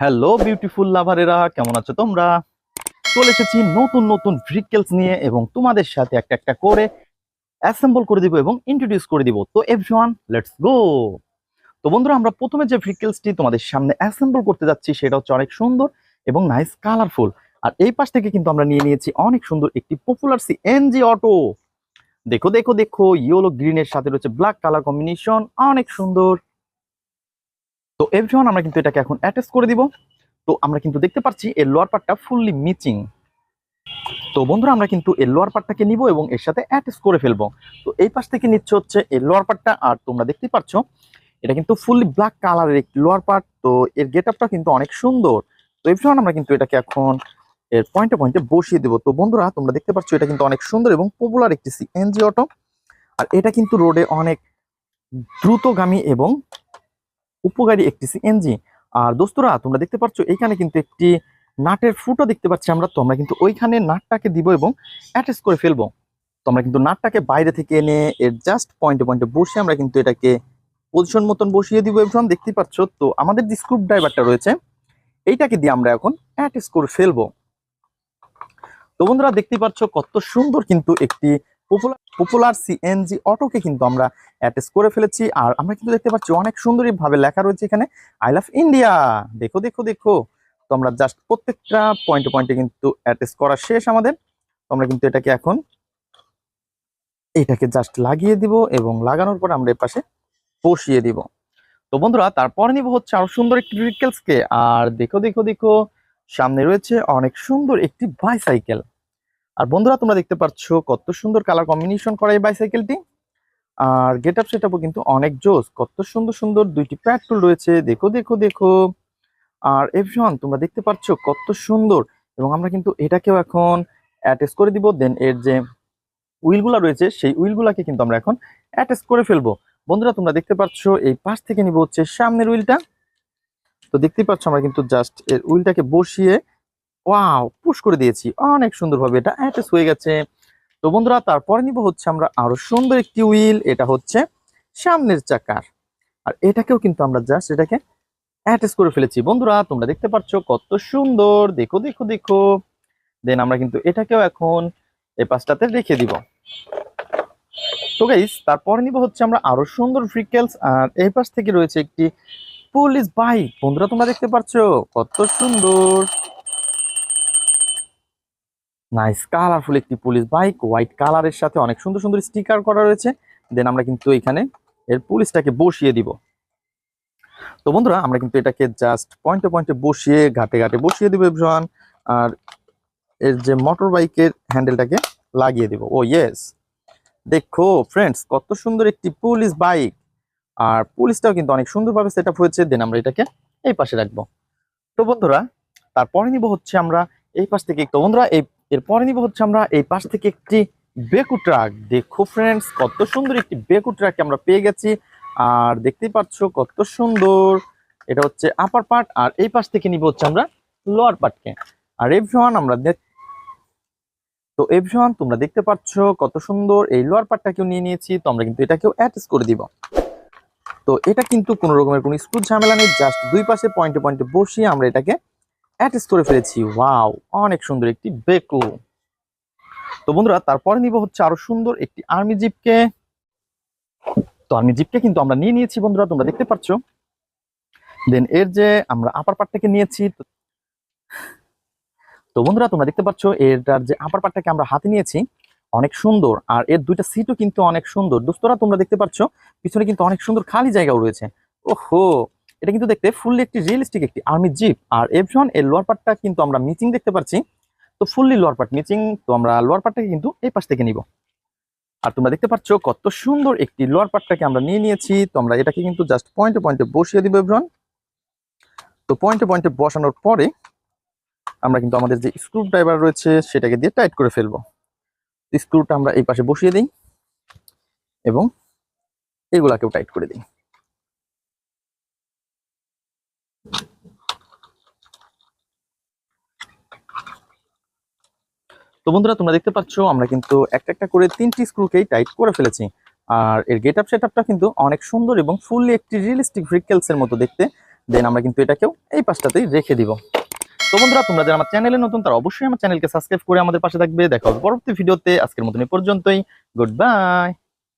Hello beautiful লাভারেরা, কেমন আছো তোমরা? চলে এসেছি নতুন নতুন ভেহিকলস নিয়ে এবং তোমাদের সাথে একটা একটা করে অ্যাসেম্বল করে দিব এবং ইন্ট্রোডিউস করে দিব। তো এভরিওয়ান, লেটস গো। তো বন্ধুরা, আমরা প্রথমে যে ভেহিকলসটি তোমাদের সামনে অ্যাসেম্বল করতে যাচ্ছি সেটা হচ্ছে অনেক সুন্দর এবং নাইস কালারফুল। আর এই পাশ থেকে কিন্তু আমরা নিয়ে নিয়েছি অনেক সুন্দর একটি পপুলার সিএনজি অটো। দেখো দেখো দেখো, ইয়েলো গ্রিনের সাথে রয়েছে ব্ল্যাক কালার কম্বিনেশন, অনেক সুন্দর। তো এভরিওয়ান, আমরা কিন্তু এটাকে এখন অ্যাটাচ করে দিব। তো আমরা কিন্তু দেখতে পাচ্ছি এর লোয়ার পার্টটা ফুললি মিচিং। তো বন্ধুরা, আমরা কিন্তু এর লোয়ার পার্টটাকে নিব এবং এর সাথে অ্যাটাচ করে ফেলবো। তো এই পাশ থেকে নিচ্ছে হচ্ছে এর লোয়ার পার্টটা, আর তোমরা দেখতেই পাচ্ছ এটা কিন্তু ফুললি ব্ল্যাক কালারের একটি লোয়ার পার্ট। তো এর গেট আপটা কিন্তু অনেক সুন্দর। তো এভরিওয়ান, আমরা কিন্তু এটাকে এখন এর পয়েন্টে পয়েন্টে বসিয়ে দেবো। তো বন্ধুরা, তোমরা দেখতে পাচ্ছ এটা কিন্তু অনেক সুন্দর এবং পপুলার একটি সিএনজি অটো। আর এটা কিন্তু রোডে অনেক দ্রুতগামী এবং উপকারী একটি সিএনজি। আর দোস্তরা, তোমরা দেখতে পাচ্ছ এখানে কিন্তু একটি নাটের ফুটো দেখতে পাচ্ছি আমরা। তো আমরা কিন্তু ওইখানে নাটটাকে দিব এবং অ্যাটাচ করে ফেলবো। তো আমরা কিন্তু নাটটাকে বাইরে থেকে এনে এর জাস্ট পয়েন্টে পয়েন্টে বসে আমরা কিন্তু এটাকে পজিশন মতন বসিয়ে দিব। এবং দেখতেই পাচ্ছ, তো আমাদের যে স্ক্রু ড্রাইভারটা রয়েছে এইটাকে দিয়ে আমরা এখন অ্যাটাচ করে ফেলবো। তো বন্ধুরা, দেখতেই পাচ্ছ কত সুন্দর কিন্তু একটি পপুলার সিএনজি অটোকে কিন্তু আমরা অ্যাটাচ করে ফেলেছি। আর আমরা কিন্তু দেখতে পাচ্ছি অনেক সুন্দরী ভাবে লেখা রয়েছে এখানে আই লাভ ইন্ডিয়া। দেখো দেখো দেখো। তো আমরা জাস্ট প্রত্যেকটা পয়েন্টে পয়েন্টে কিন্তু অ্যাটাচ করা শেষ আমাদের। তো আমরা কিন্তু এটাকে এখন এইটাকে জাস্ট লাগিয়ে দিব এবং লাগানোর পর আমরা এর পাশে বসিয়ে দিব। তো বন্ধুরা, তারপরে নিব হচ্ছে আরো সুন্দর একটি ভেহিকলসকে। আর দেখো দেখো দেখো, সামনে রয়েছে অনেক সুন্দর একটি বাইসাইকেল। আর বন্ধুরা, তোমরা দেখতে পাচ্ছ কত সুন্দর কালার কম্বিনেশন করা এই বাইসাইকেলটি। আর গেট আপ সেট আপও কিন্তু অনেক জোস, কত সুন্দর সুন্দর দুইটি পেট্রোল রয়েছে। দেখো দেখো দেখো। আর এভরিওয়ান, তোমরা দেখতে পাচ্ছ কত সুন্দর। এবং আমরা কিন্তু এটাকেও এখন অ্যাটাচ করে দিব। দেন এর যে উইলগুলা রয়েছে সেই উইলগুলাকে কিন্তু আমরা এখন অ্যাটাচ করে ফেলবো। বন্ধুরা, তোমরা দেখতে পাচ্ছ এই পাশ থেকে নিব হচ্ছে সামনের উইলটা। তো দেখতেই পাচ্ছ আমরা কিন্তু জাস্ট এর উইলটাকে বসিয়ে ওয়াও পুশ করে দিয়েছি, অনেক সুন্দরভাবে এটা অ্যাটাচ হয়ে গেছে। তো বন্ধুরা, তারপরে নিব হচ্ছে আমরা আরো সুন্দর একটি হুইল, এটা হচ্ছে সামনের চাকার। আর এটাকেও কিন্তু আমরা জাস্ট এটাকে অ্যাটাচ করে ফেলেছি। বন্ধুরা, তোমরা দেখতে পাচ্ছ কত সুন্দর, দেখো দেখো দেখো। দেন আমরা কিন্তু এটাকেও এখন এই পাশটাতে রেখে দিব। তো গাইস, তারপরে নিব হচ্ছে আমরা আরো সুন্দর ভেহিকলস। আর এই পাশ থেকে রয়েছে একটি পুলিশ বাইক। বন্ধুরা, তোমরা দেখতে পাচ্ছ কত সুন্দর নাইস কালারফুল একটি পুলিশ বাইক, হোয়াইট কালারের সাথে অনেক সুন্দর সুন্দর স্টিকার করা রয়েছে। দেন আমরা কিন্তু এখানে এর পুলিশটাকে বসিয়ে দিব। তো বন্ধুরা, আমরা কিন্তু এটাকে জাস্ট পয়েন্টে পয়েন্টে বসিয়ে ঘাটে ঘাটে বসিয়ে দিব এভরিওয়ান। আর এর যে মোটর বাইকের হ্যান্ডেলটাকে লাগিয়ে দিব। ও ইয়েস, দেখো ফ্রেন্ডস কত সুন্দর একটি পুলিশ বাইক। আর পুলিশটাও কিন্তু অনেক সুন্দরভাবে সেট আপ হয়েছে। দেন আমরা এটাকে এই পাশে রাখবো। তো বন্ধুরা, তারপরে নিব হচ্ছে আমরা এই পাশ থেকে। তো বন্ধুরা, এরপরে নিব হচ্ছে আমরা এই পাশ থেকে একটি বেকু ট্রাক। দেখো ফ্রেন্ডস, কত সুন্দর একটি বেকু ট্রাক আমরা পেয়ে গেছি। আর দেখতেই পাচ্ছ কত সুন্দর, এটা হচ্ছে আপার পার্ট। আর এই পাশ থেকে নিব হচ্ছে আমরা লোয়ার পার্টকে। আর এভরিওয়ান, তো এভরিওয়ান, তোমরা দেখতে পাচ্ছ কত সুন্দর এই লোয়ার পার্টটাকেও নিয়ে নিয়েছি। তো আমরা কিন্তু এটাকেও অ্যাটাচ করে দিব। তো এটা কিন্তু কোনো রকমের কোনো স্ক্রু ঝামেলা নেই, জাস্ট দুই পাশে পয়েন্টে পয়েন্টে বসিয়ে আমরা এটাকে অ্যাটাচ করে ফেলেছি। ওয়াও, অনেক সুন্দর একটি বেকু। তো বন্ধুরা, তারপরে নিব হচ্ছে আরো সুন্দর একটি আর্মি জিপকে। তো আর্মি জিপকে কিন্তু আমরা নিয়ে নিয়েছি বন্ধুরা, তোমরা দেখতে পাচ্ছ। দেন এর যে আমরা আপার পার্টটাকে নিয়েছি। তো বন্ধুরা, তোমরা দেখতে পাচ্ছ এটার যে আপার পার্টটাকে আমরা হাতে নিয়েছি, অনেক সুন্দর। আর এর দুইটা সিটও কিন্তু অনেক সুন্দর। দোস্তরা, তোমরা দেখতে পাচ্ছ পিছনে কিন্তু অনেক সুন্দর খালি জায়গাও রয়েছে। ওহো, এটা কিন্তু দেখতে ফুললি একটি রিয়েলিস্টিক একটি আর্মি জিপ। আর এভরিওয়ান, এর লোয়ার পার্টটা কিন্তু আমরা মিচিং দেখতে পাচ্ছি। তো ফুললি লোয়ার পার্ট মিচিং। তো আমরা লোয়ার পার্টটাকে কিন্তু এই পাশ থেকে নিব। আর তোমরা দেখতে পাচ্ছ কত সুন্দর একটি লোয়ার পার্টটাকে আমরা নিয়ে নিয়েছি। তো আমরা এটাকে কিন্তু জাস্ট পয়েন্টে পয়েন্টে বসিয়ে দিব এভরিওয়ান। তো পয়েন্টে পয়েন্টে বসানোর পরে আমরা কিন্তু আমাদের যে স্ক্রু ড্রাইভার রয়েছে সেটাকে দিয়ে টাইট করে ফেলবো। স্ক্রুটা আমরা এই পাশে বসিয়ে দিই এবং এগুলাকেও টাইট করে দিই। তো বন্ধুরা, তোমরা দেখতে পাচ্ছ আমরা কিন্তু একটা একটা করে তিনটি স্ক্রুকেই টাইট করে ফেলেছি। আর এর গেট আপ সেট আপটা কিন্তু অনেক সুন্দর এবং ফুললি একটি রিয়েলিস্টিক ভেহিকলস এর মতো দেখতে। দেন আমরা কিন্তু এটাকেও এই পাশটাতেই রেখে দিব। তো বন্ধুরা, তোমরা যারা আমার চ্যানেলে নতুন তারা অবশ্যই আমার চ্যানেলকে সাবস্ক্রাইব করে আমাদের পাশে থাকবে। দেখা হবে পরবর্তী ভিডিওতে। আজকের মতন এই পর্যন্তই। Good bye.